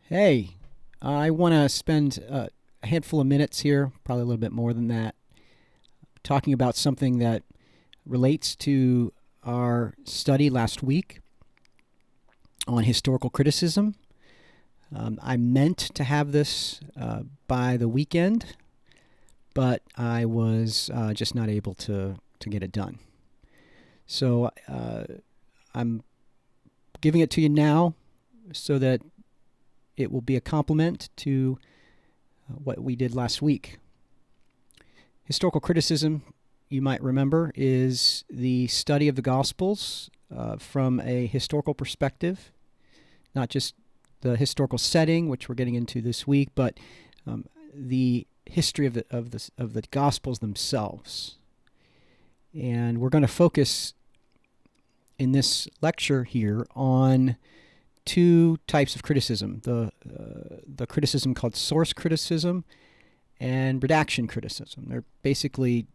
Hey, I want to spend a handful of minutes here, probably a little bit more than that, talking about something that relates to our study last week on historical criticism. I meant to have this by the weekend, but I was just not able to get it done. So I'm giving it to you now so that it will be a complement to what we did last week. Historical criticism, you might remember, is the study of the Gospels from a historical perspective, not just the historical setting, which we're getting into this week, but the history of the Gospels themselves. And we're going to focus in this lecture here on two types of criticism: the criticism called source criticism and redaction criticism. They're basically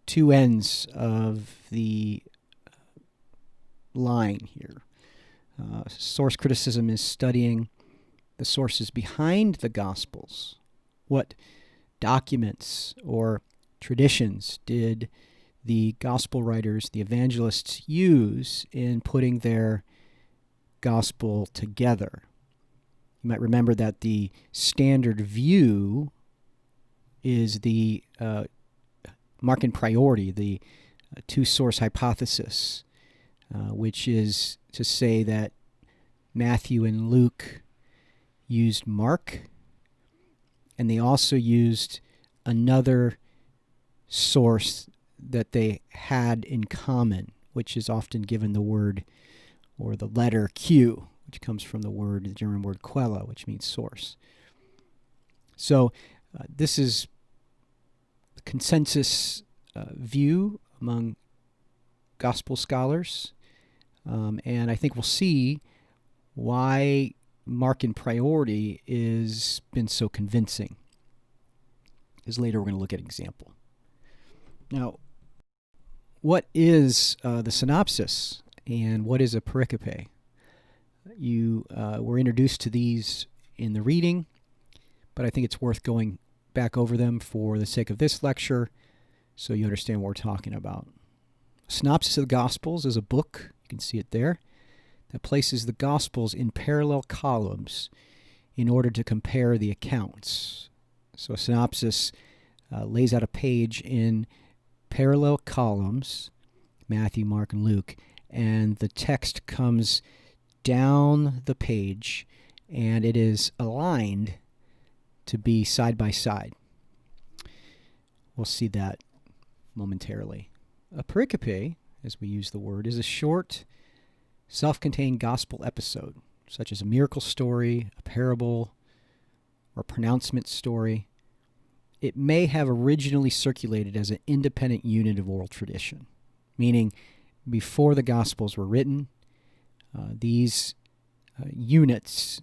two ends of the line here. Source criticism is studying the sources behind the Gospels. What documents or traditions did the Gospel writers, the evangelists, use in putting their Gospel together? You might remember that the standard view is the Markan priority, the two-source hypothesis, which is to say that Matthew and Luke used Mark, and they also used another source that they had in common, which is often given the word or the letter Q, which comes from the German word Quelle, which means source. So this is the consensus view among gospel scholars, and I think we'll see why Markan priority is been so convincing, because later we're going to look at an example. Now, what is the synopsis and what is a pericope? You were introduced to these in the reading, but I think it's worth going back over them for the sake of this lecture so you understand what we're talking about. Synopsis of the Gospels is a book, you can see it there, that places the Gospels in parallel columns in order to compare the accounts. So a synopsis lays out a page in parallel columns, Matthew, Mark, and Luke, and the text comes down the page and it is aligned to be side by side. We'll see that momentarily. A pericope, as we use the word, is a short, self-contained gospel episode, such as a miracle story, a parable, or a pronouncement story. It may have originally circulated as an independent unit of oral tradition, meaning before the Gospels were written, these units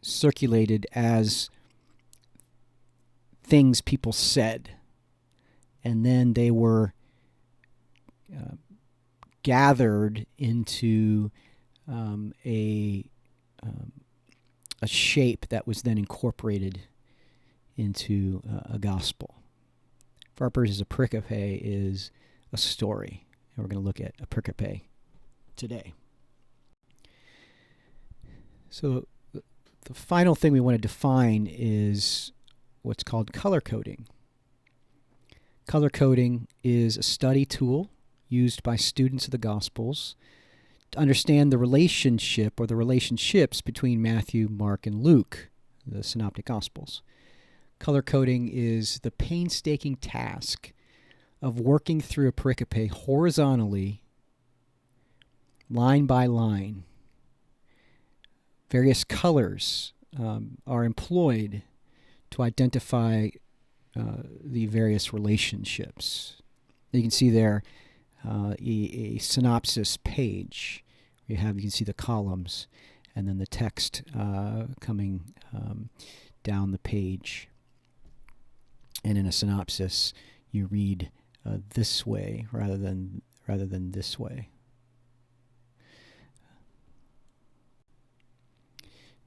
circulated as things people said, and then they were gathered into a shape that was then incorporated into a gospel. For our purposes, a pericope is a story, and we're going to look at a pericope today. So the final thing we want to define is what's called color coding. Color coding is a study tool used by students of the Gospels to understand the relationship or the relationships between Matthew, Mark, and Luke, the Synoptic Gospels. Color coding is the painstaking task of working through a pericope horizontally, line by line. Various colors are employed to identify the various relationships. You can see there a synopsis page. You can see the columns and then the text coming down the page. And in a synopsis, you read this way rather than this way.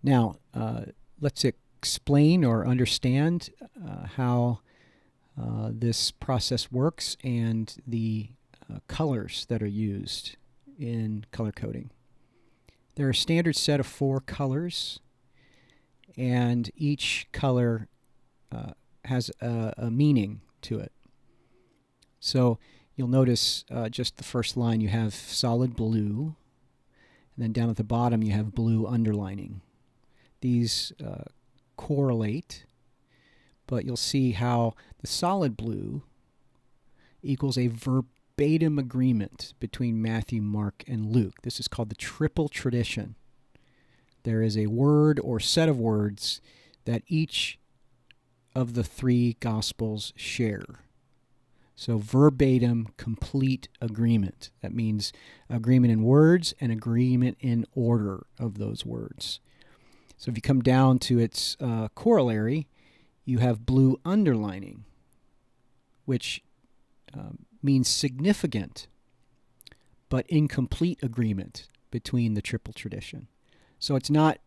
Now, let's explain or understand how this process works and the colors that are used in color coding. There are a standard set of 4 colors, and each color has a meaning to it. So you'll notice just the first line, you have solid blue, and then down at the bottom you have blue underlining. These correlate, but you'll see how the solid blue equals a verbatim agreement between Matthew, Mark, and Luke. This is called the triple tradition. There is a word or set of words that each of the 3 Gospels share. So verbatim, complete agreement. That means agreement in words and agreement in order of those words. So if you come down to its corollary, you have blue underlining, which means significant but incomplete agreement between the triple tradition. So it's not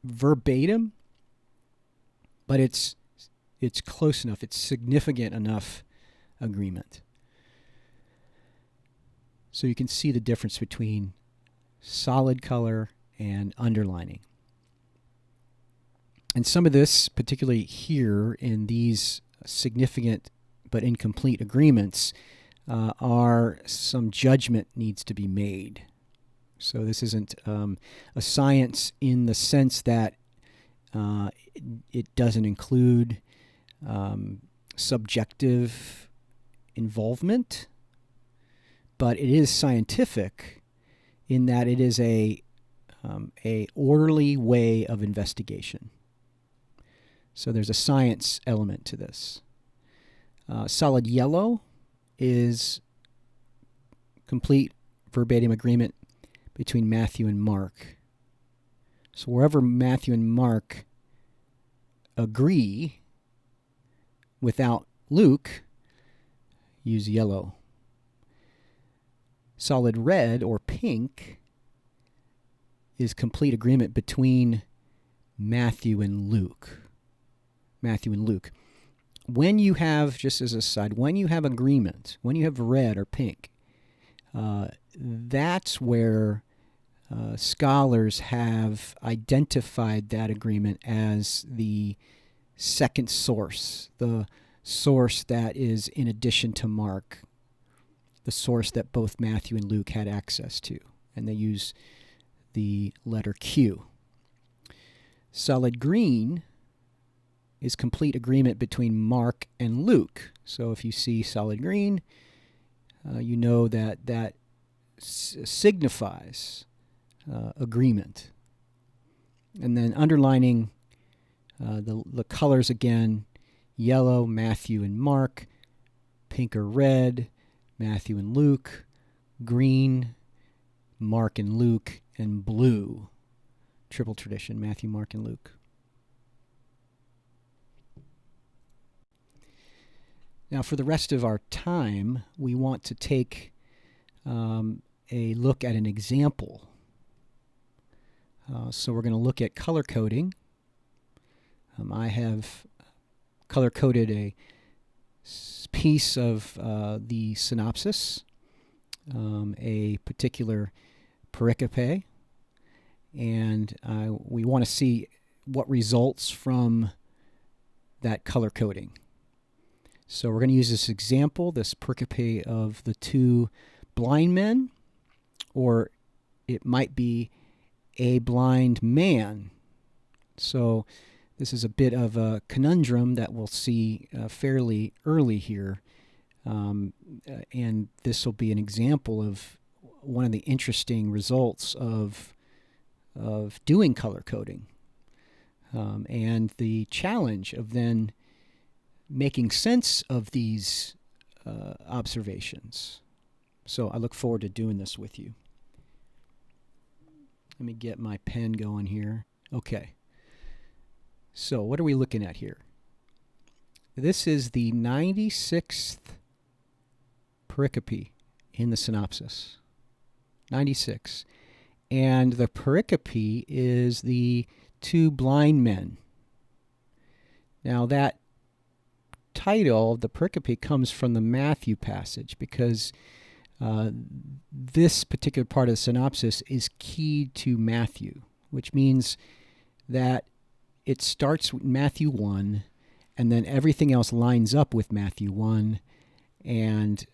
verbatim, but it's close enough. It's significant enough agreement. So you can see the difference between solid color and underlining. And some of this, particularly here in these significant but incomplete agreements, are some judgment needs to be made. So this isn't a science in the sense that it doesn't include subjective involvement, but it is scientific in that it is a orderly way of investigation. So there's a science element to this. Solid yellow is complete verbatim agreement between Matthew and Mark. So wherever Matthew and Mark agree without Luke, use yellow. Solid red or pink is complete agreement between Matthew and Luke. Matthew and Luke. When you have, just as a side, when you have agreement, when you have red or pink, that's where scholars have identified that agreement as the second source, the source that is in addition to Mark, the source that both Matthew and Luke had access to. And they use the letter Q. Solid green is complete agreement between Mark and Luke. So if you see solid green, you know that signifies agreement. And then underlining the colors again, yellow, Matthew and Mark, pink or red, Matthew and Luke, green, Mark and Luke, and blue, triple tradition, Matthew, Mark, and Luke. Now, for the rest of our time, we want to take a look at an example. So we're going to look at color coding. I have color-coded a piece of the synopsis, a particular pericope, and we want to see what results from that color coding. So we're going to use this example, this pericope of the 2 blind men, or it might be a blind man. So this is a bit of a conundrum that we'll see fairly early here. And this will be an example of one of the interesting results of doing color coding. And the challenge of then making sense of these observations. So I look forward to doing this with you. Let me get my pen going here. Okay. So what are we looking at here? This is the 96th pericope in the synopsis. 96. And the pericope is the two blind men. Now that title, the pericope, comes from the Matthew passage because this particular part of the synopsis is keyed to Matthew, which means that it starts with Matthew 1, and then everything else lines up with Matthew 1, and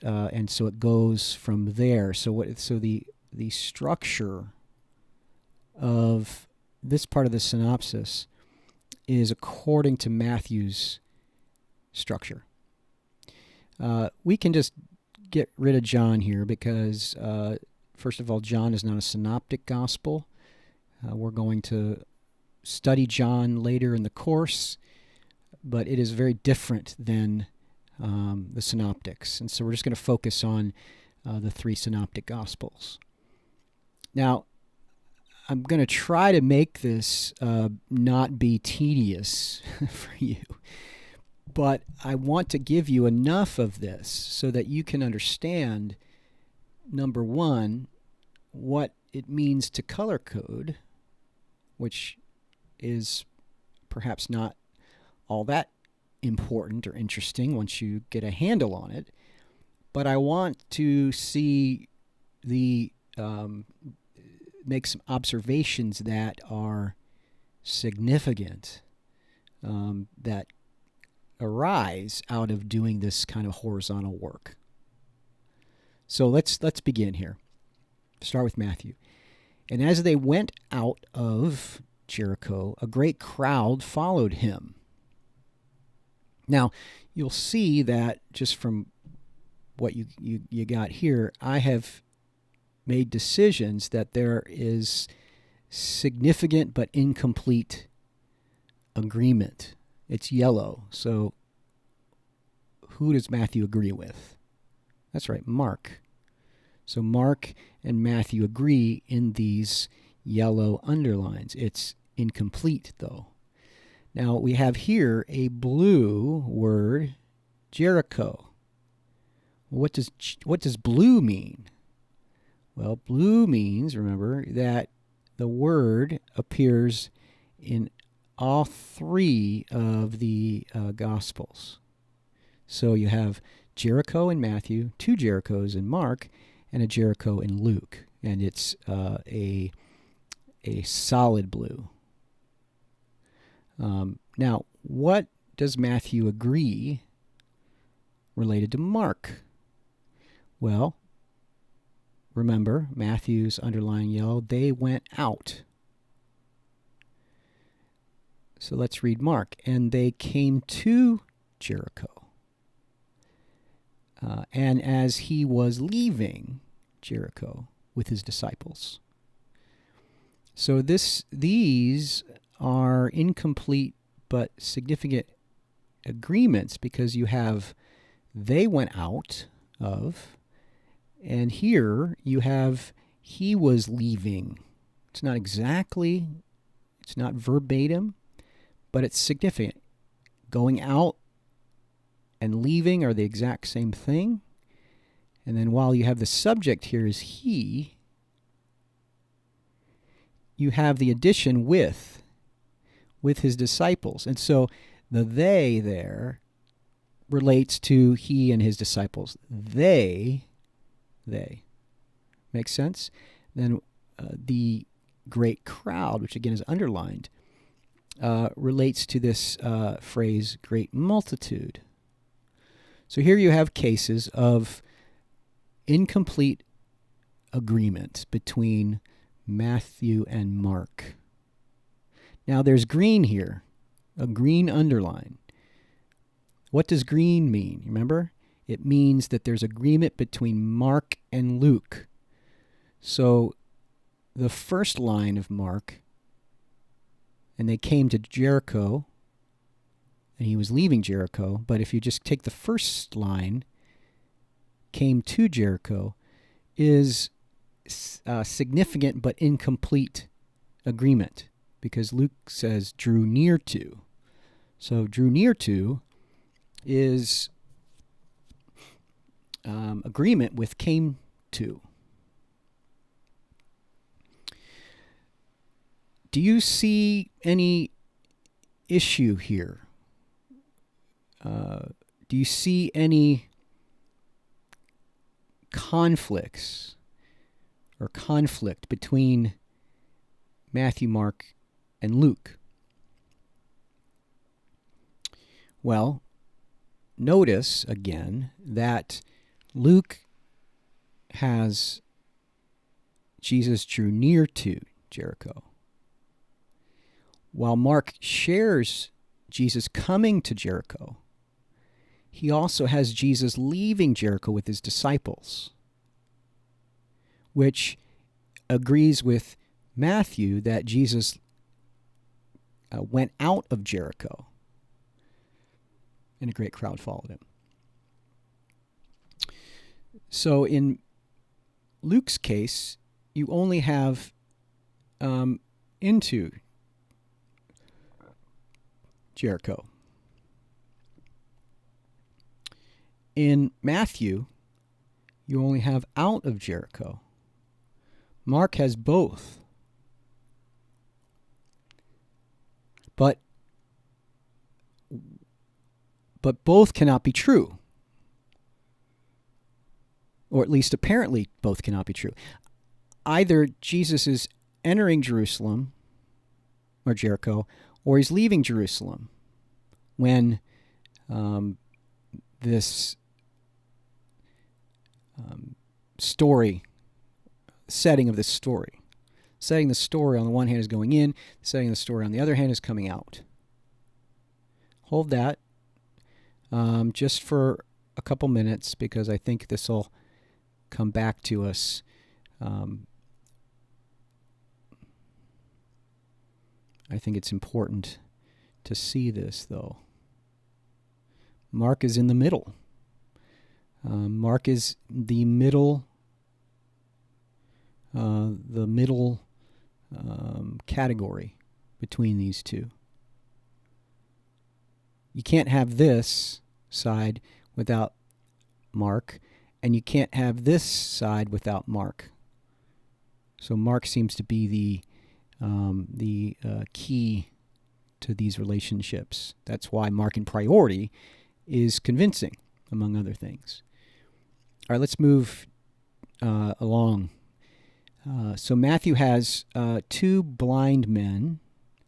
so it goes from there. So the structure of this part of the synopsis is according to Matthew's structure. We can just get rid of John here because, first of all, John is not a synoptic gospel. We're going to study John later in the course, but it is very different than the synoptics. And so we're just going to focus on the three synoptic gospels. Now, I'm going to try to make this not be tedious for you, but I want to give you enough of this so that you can understand, number one, what it means to color code, which is perhaps not all that important or interesting once you get a handle on it. But I want to see make some observations that are significant, that arise out of doing this kind of horizontal work. So let's begin here. Start with Matthew. And as they went out of Jericho, a great crowd followed him. Now, you'll see that just from what you got here, I have made decisions that there is significant but incomplete agreement. It's yellow. So who does Matthew agree with? That's right, Mark. So Mark and Matthew agree in these yellow underlines. It's incomplete, though. Now, we have here a blue word, Jericho. What does blue mean? Well, blue means, remember, that the word appears in all three of the Gospels. So you have Jericho in Matthew, two Jerichos in Mark, and a Jericho in Luke. And it's a solid blue. Now, what does Matthew agree related to Mark? Well, remember, Matthew's underlying yellow, they went out. So let's read Mark. And they came to Jericho. And as he was leaving Jericho with his disciples. So these are incomplete but significant agreements because you have they went out of, and here you have he was leaving. It's not verbatim, but it's significant. Going out and leaving are the exact same thing. And then while you have the subject here is he, you have the addition with his disciples. And so the they there relates to he and his disciples. They. Makes sense? Then the great crowd, which again is underlined, relates to this phrase, great multitude. So here you have cases of incomplete agreement between Matthew and Mark. Now there's green here, a green underline. What does green mean? Remember? It means that there's agreement between Mark and Luke. So the first line of Mark, and they came to Jericho, and he was leaving Jericho, but if you just take the first line, came to Jericho, is significant but incomplete agreement, because Luke says drew near to. So drew near to is agreement with came to. do you see any issue here? Do you see any conflicts or conflict between Matthew, Mark, and Luke? Well, notice again that Luke has Jesus drew near to Jericho, while Mark shares Jesus coming to Jericho. He also has Jesus leaving Jericho with his disciples, which agrees with Matthew that Jesus went out of Jericho and a great crowd followed him. So in Luke's case, you only have into Jericho. In Matthew, you only have out of Jericho. Mark has both. But both cannot be true. Or at least apparently both cannot be true. Either Jesus is entering Jerusalem or Jericho, or he's leaving Jerusalem when this setting of this story. Setting the story on the one hand is going in, setting the story on the other hand is coming out. Hold that just for a couple minutes, because I think this will come back to us. I think it's important to see this, though. Mark is in the middle. Mark is the middle category between these two. You can't have this side without Mark, and you can't have this side without Mark. So Mark seems to be the key to these relationships. That's why Mark in priority is convincing, among other things. All right, let's move along. So Matthew has two blind men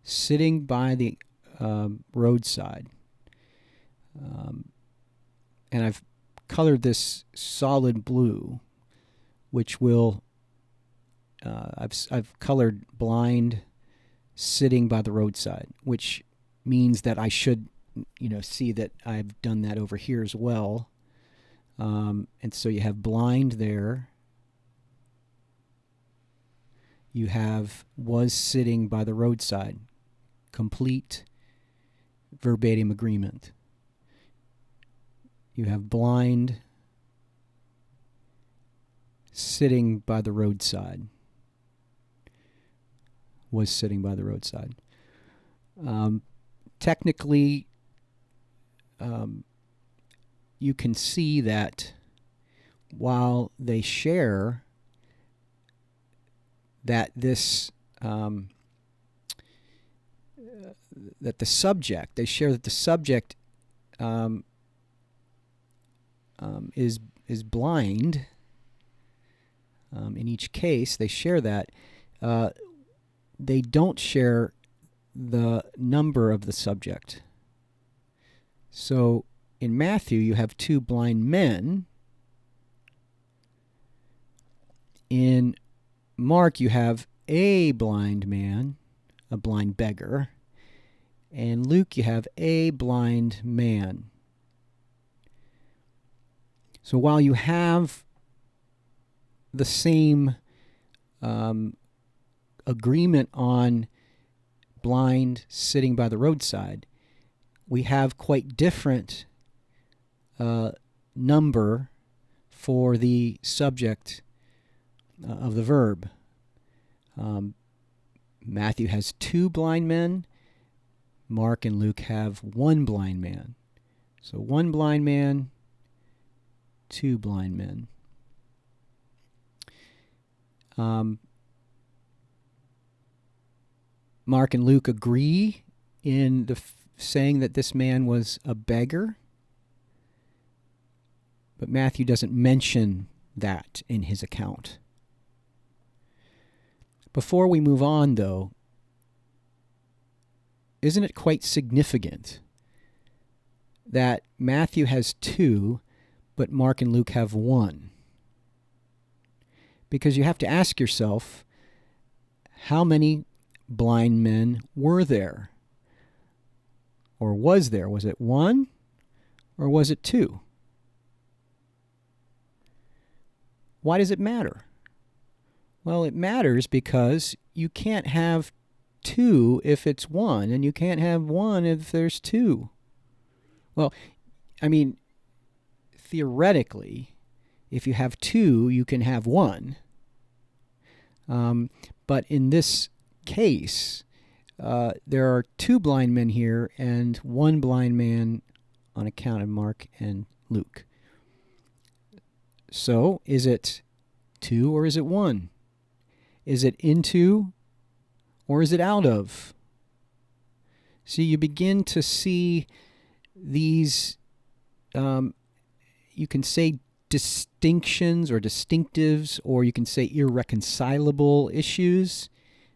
sitting by the roadside. And I've colored this solid blue, which will I've colored blind sitting by the roadside, which means that I should see that I've done that over here as well. And so you have blind there. You have was sitting by the roadside. Complete verbatim agreement. You have blind sitting by the roadside. Was sitting by the roadside. Technically, you can see that while they share that this that the subject, they share that the subject is blind. In each case, they share that. They don't share the number of the subject. So in Matthew, you have two blind men. In Mark, you have a blind man, a blind beggar. And Luke, you have a blind man. So while you have the same agreement on blind sitting by the roadside, we have quite different number for the subject of the verb. Matthew has two blind men. Mark and Luke have one blind man. So one blind man, two blind men. Mark and Luke agree in saying that this man was a beggar, but Matthew doesn't mention that in his account. Before we move on, though, isn't it quite significant that Matthew has 2, but Mark and Luke have 1? Because you have to ask yourself, how many blind men were there? Or was there? Was it 1 or was it 2? Why does it matter? Well, it matters because you can't have 2 if it's 1, and you can't have 1 if there's 2. Well, I mean, theoretically, if you have 2, you can have 1. But in this case, there are 2 blind men here and 1 blind man on account of Mark and Luke. So, is it 2 or is it 1? Is it into or is it out of? See, you begin to see these, you can say distinctions or distinctives, or you can say irreconcilable issues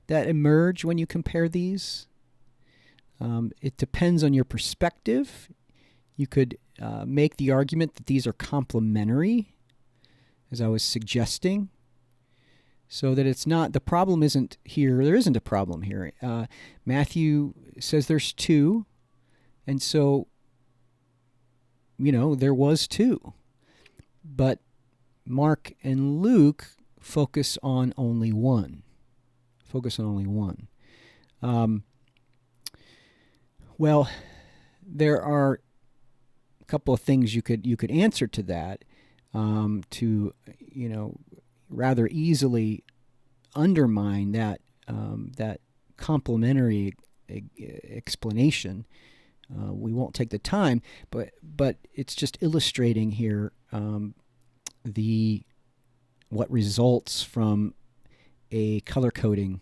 that emerge when you compare these. It depends on your perspective. You could make the argument that these are complementary, as I was suggesting, so that it's not, the problem isn't here, there isn't a problem here. Matthew says there's 2, and so, there was 2. But Mark and Luke focus on only 1. Well, there are a couple of things you could answer to that, to rather easily undermine that complementary explanation. We won't take the time, but it's just illustrating here what results from a color coding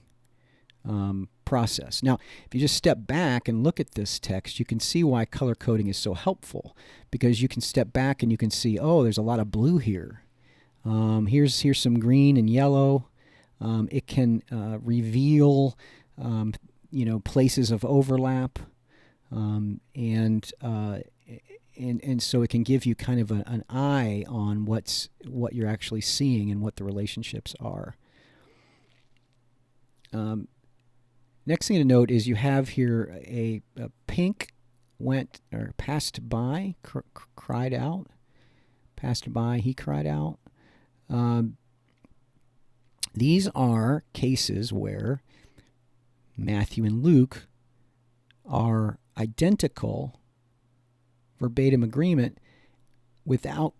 process. Now, if you just step back and look at this text, you can see why color coding is so helpful, because you can step back and you can see, oh, there's a lot of blue here. Here's some green and yellow. It can reveal places of overlap, and so it can give you kind of an eye on what you're actually seeing and what the relationships are. Next thing to note is you have here a pink went or passed by, cried out. Passed by, he cried out. These are cases where Matthew and Luke are identical, verbatim agreement, without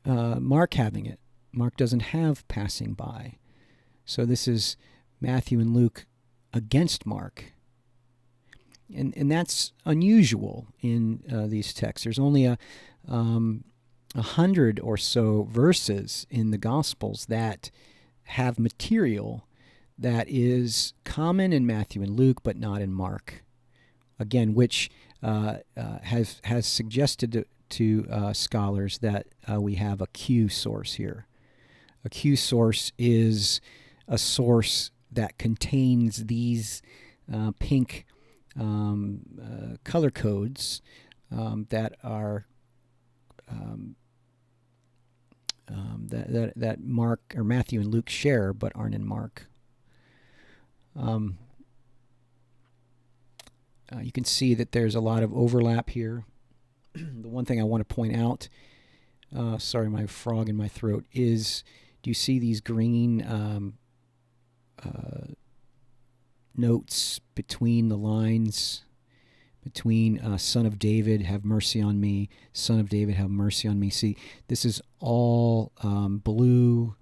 Mark having it. Mark doesn't have passing by. So this is Matthew and Luke against Mark. And that's unusual in these texts. There's only 100 or so verses in the Gospels that have material that is common in Matthew and Luke, but not in Mark. Again, which has suggested to scholars that we have a Q source here. A Q source is a source that contains these pink color codes that are that Mark or Matthew and Luke share, but aren't in Mark. You can see that there's a lot of overlap here. The one thing I want to point out, sorry, my frog in my throat, is do you see these green notes between the lines? Between Son of David, have mercy on me, Son of David, have mercy on me. See, this is all blue,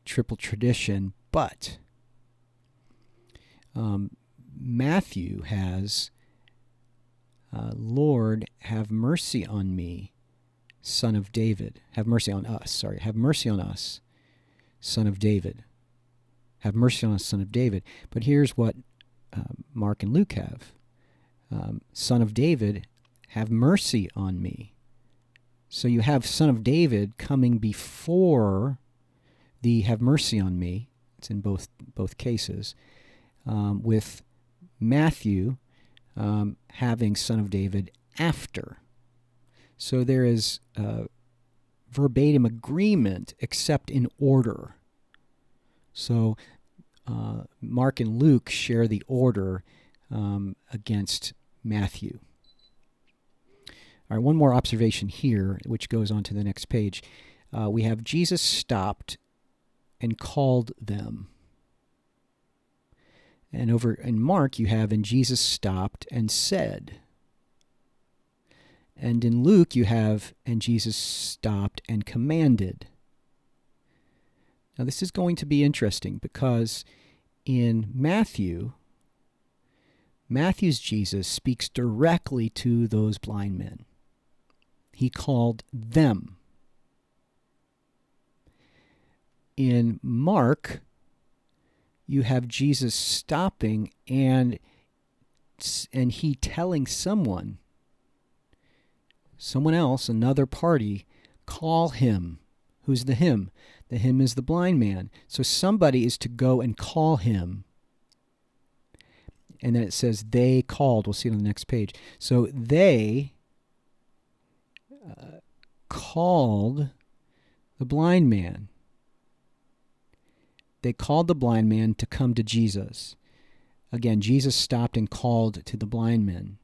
triple tradition, but Matthew has, Lord, have mercy on me, Son of David. Have mercy on us, sorry. Have mercy on us, Son of David. Have mercy on us, Son of David. But here's what Mark and Luke have. Son of David, have mercy on me. So you have Son of David coming before the have mercy on me. It's in both cases. With Matthew having Son of David after. So there is verbatim agreement except in order. So Mark and Luke share the order against Matthew. All right, one more observation here, which goes on to the next page. We have Jesus stopped and called them. And over in Mark, you have, and Jesus stopped and said. And in Luke, you have, and Jesus stopped and commanded. Now, this is going to be interesting because in Matthew's Jesus speaks directly to those blind men. He called them. In Mark, you have Jesus stopping and he telling someone else, another party, call him. Who's the him? The him is the blind man. So somebody is to go and call him. And then it says they called. We'll see it on the next page. So they called the blind man. They called the blind man to come to Jesus. Again, Jesus stopped and called to the blind men.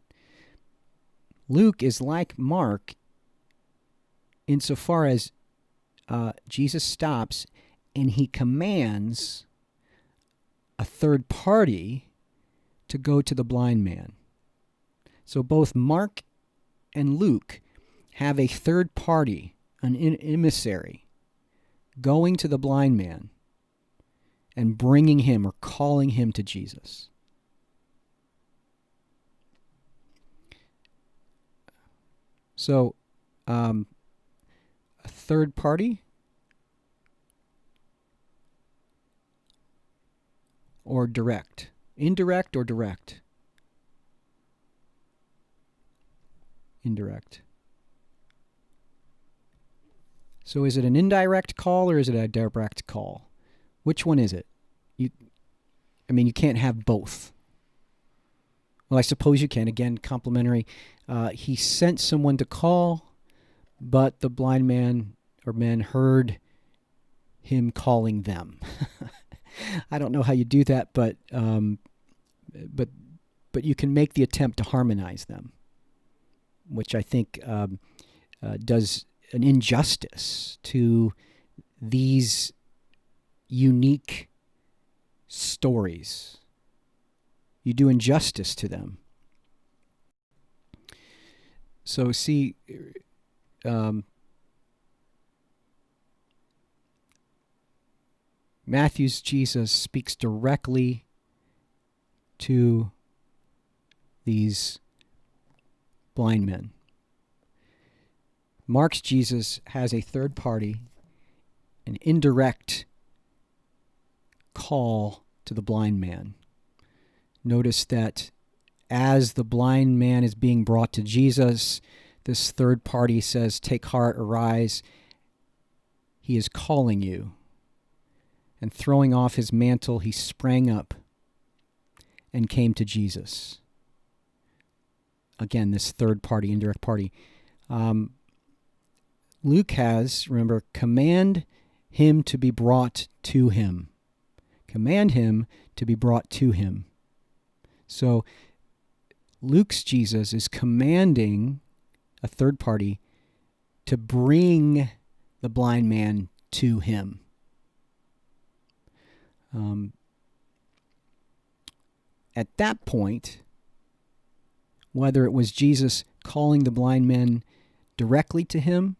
Luke is like Mark insofar as Jesus stops and he commands a third party to go to the blind man. So both Mark and Luke have a third party, an emissary, going to the blind man and bringing him or calling him to Jesus. So, a third party or direct? Indirect or direct? Indirect. So is it an indirect call or is it a direct call? Which one is it? You can't have both. Well, I suppose you can. Again, complementary. He sent someone to call, but the blind man or men heard him calling them. I don't know how you do that, but you can make the attempt to harmonize them, which I think does an injustice to these unique stories. You do injustice to them. So see, Matthew's Jesus speaks directly to these blind men. Mark's Jesus has a third party, an indirect call to the blind man. Notice that as the blind man is being brought to Jesus, this third party says, "Take heart, arise. He is calling you." And throwing off his mantle, he sprang up and came to Jesus. Again, this third party, indirect party. Luke has, remember, command him to be brought to him. Command him to be brought to him. So Luke's Jesus is commanding a third party to bring the blind man to him. At that point, whether it was Jesus calling the blind men directly to him,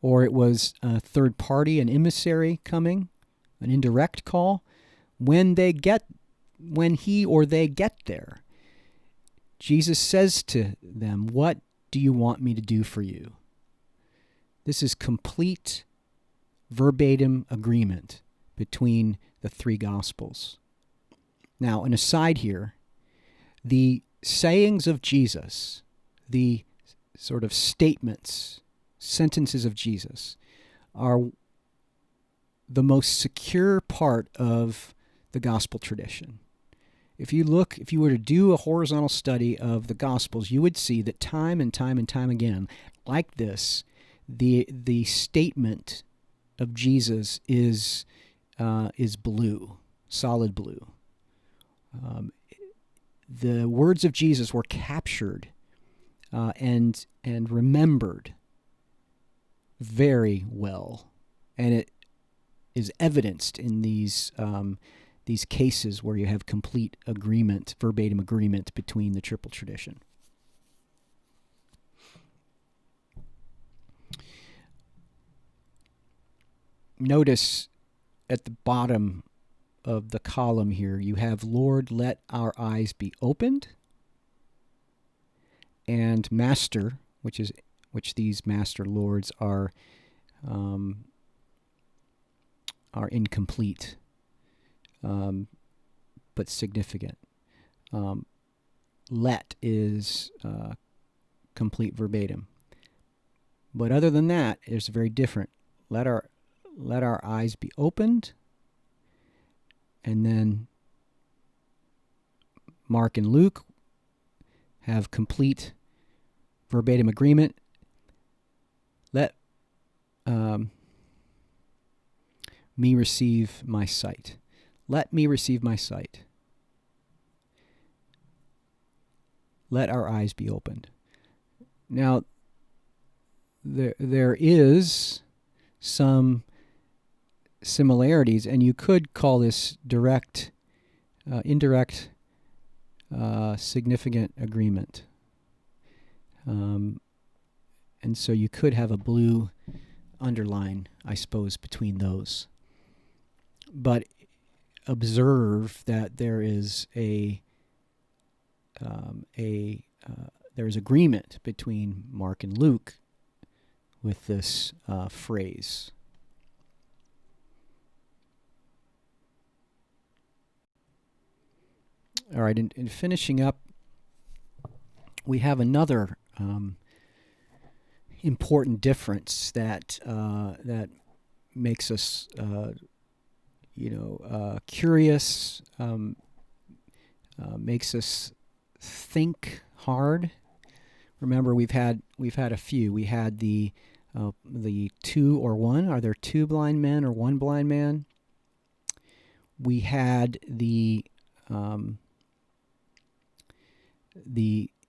or it was a third party, an emissary coming, an indirect call, when he or they get there, Jesus says to them, "What do you want me to do for you?" This is complete verbatim agreement between the three Gospels. Now, an aside here, the sayings of Jesus, the sort of statements, sentences of Jesus, are the most secure part of the gospel tradition. If you were to do a horizontal study of the Gospels, you would see that time and time and time again, like this, the statement of Jesus is blue, solid blue. The words of Jesus were captured and remembered very well, and it is evidenced in these cases where you have complete agreement, verbatim agreement between the triple tradition. Notice at the bottom of the column here, you have, Lord, let our eyes be opened, and Master, which these Master Lords are incomplete, but significant. Let is complete verbatim. But other than that, it's very different. Let our eyes be opened, and then Mark and Luke have complete verbatim agreement. Let me receive my sight. Let me receive my sight. Let our eyes be opened. Now, there is some similarities, and you could call this direct, indirect, significant agreement. And so you could have a blue underline, I suppose, between those. But observe that there is there's agreement between Mark and Luke with this phrase. All right, in finishing up, we have another important difference that makes us, curious, makes us think hard. Remember, we've had a few. We had the two or one. Are there two blind men or one blind man? We had the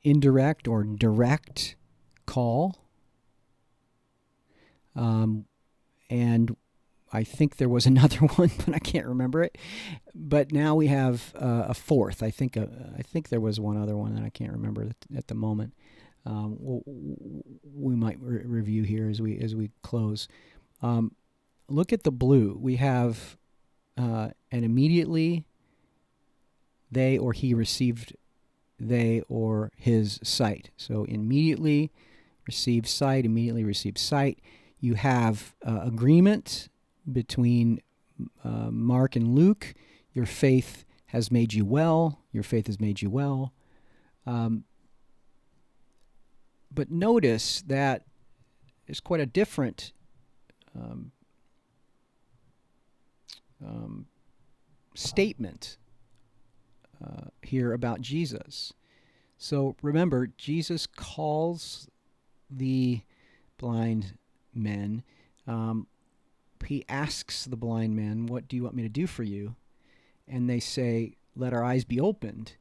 indirect or direct call. And I think there was another one, but I can't remember it. But now we have a fourth. I think there was one other one that I can't remember at the moment. We might review here as we close. Look at the blue. We have and immediately they or he received they or his sight. So immediately receive sight, immediately receive sight. You have agreement between Mark and Luke. Your faith has made you well. Your faith has made you well. But notice that there's quite a different statement here about Jesus. So remember, Jesus calls the blind men. He asks the blind men, "What do you want me to do for you?" And they say, "Let our eyes be opened."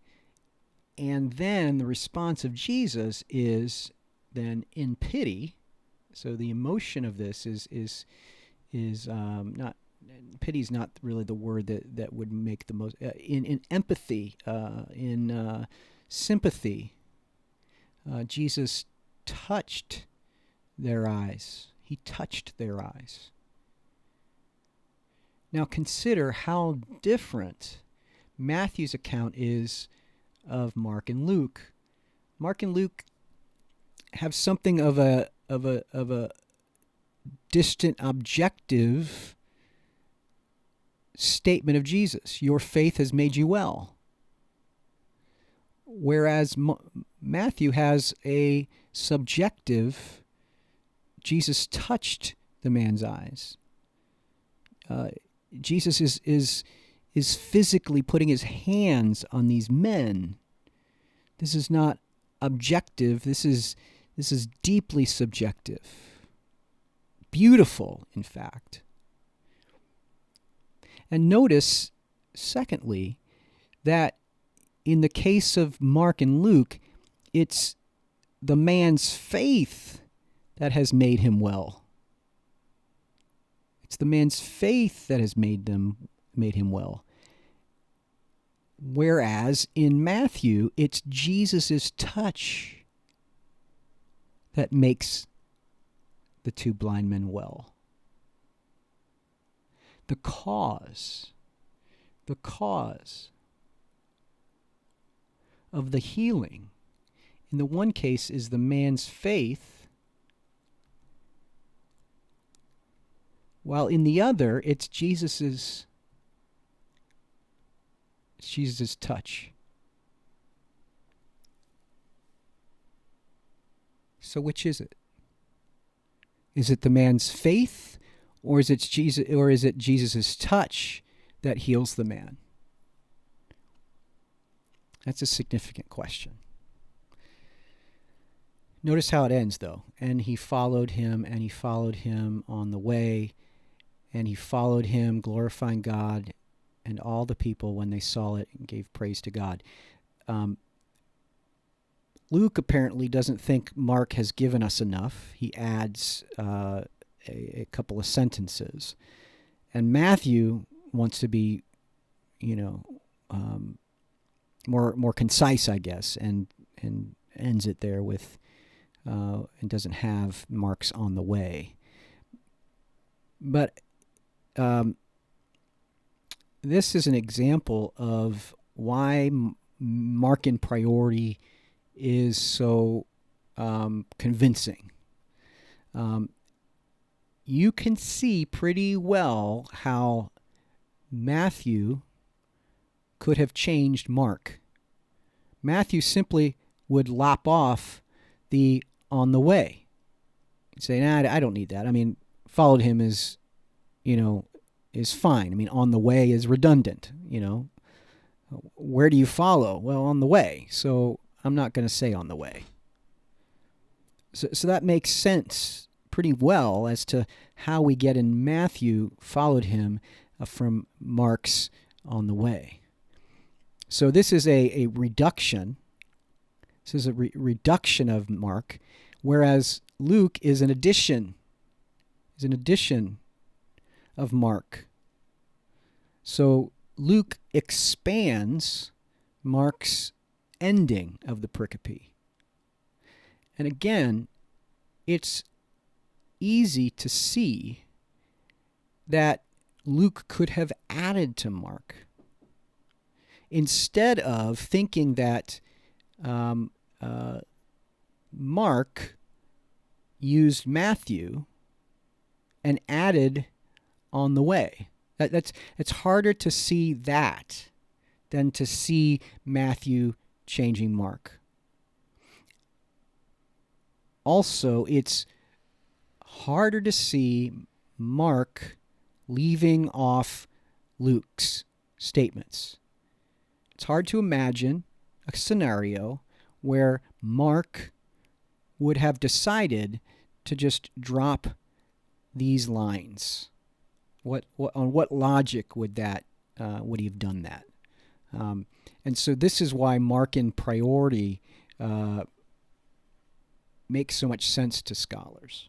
And then the response of Jesus is then in pity. So the emotion of this is not, pity is not really the word that would make the most, in empathy, in sympathy. Jesus touched their eyes. He touched their eyes. Now consider how different Matthew's account is of Mark and Luke. Mark and Luke have something of a distant, objective statement of Jesus. Your faith has made you well. whereas Matthew has a subjective, Jesus touched the man's eyes. Jesus is physically putting his hands on these men. This is not objective. This is deeply subjective. Beautiful, in fact. And notice, secondly, that in the case of Mark and Luke, it's the man's faith that has made him well. It's the man's faith that has made him well. Whereas in Matthew, it's Jesus' touch that makes the two blind men well. The cause of the healing in the one case is the man's faith, while in the other it's Jesus' touch. So which is it? Is it the man's faith, or is it Jesus' touch that heals the man? That's a significant question. Notice how it ends, though. And he followed him, and he followed him on the way, and he followed him, glorifying God, and all the people, when they saw it, gave praise to God. Luke apparently doesn't think Mark has given us enough. He adds a couple of sentences. And Matthew wants to be, more concise, I guess, and ends it there with, and doesn't have Mark's on the way. But this is an example of why Markan priority is so convincing. You can see pretty well how Matthew could have changed Mark. Matthew simply would lop off the on the way. He'd say, nah, I don't need that. I mean, followed him is fine. I mean, on the way is redundant, Where do you follow? Well, on the way. So I'm not going to say on the way. So that makes sense pretty well as to how we get in Matthew followed him from Mark's on the way. So this is a reduction. This is a reduction of Mark, whereas Luke is an addition. Is an addition of Mark. So Luke expands Mark's ending of the pericope. And again, it's easy to see that Luke could have added to Mark instead of thinking that Mark used Matthew and added on the way. It's harder to see that than to see Matthew changing Mark. Also, it's harder to see Mark leaving off Luke's statements. It's hard to imagine a scenario where Mark would have decided to just drop these lines. On what logic would he have done that? And so this is why Markan priority makes so much sense to scholars.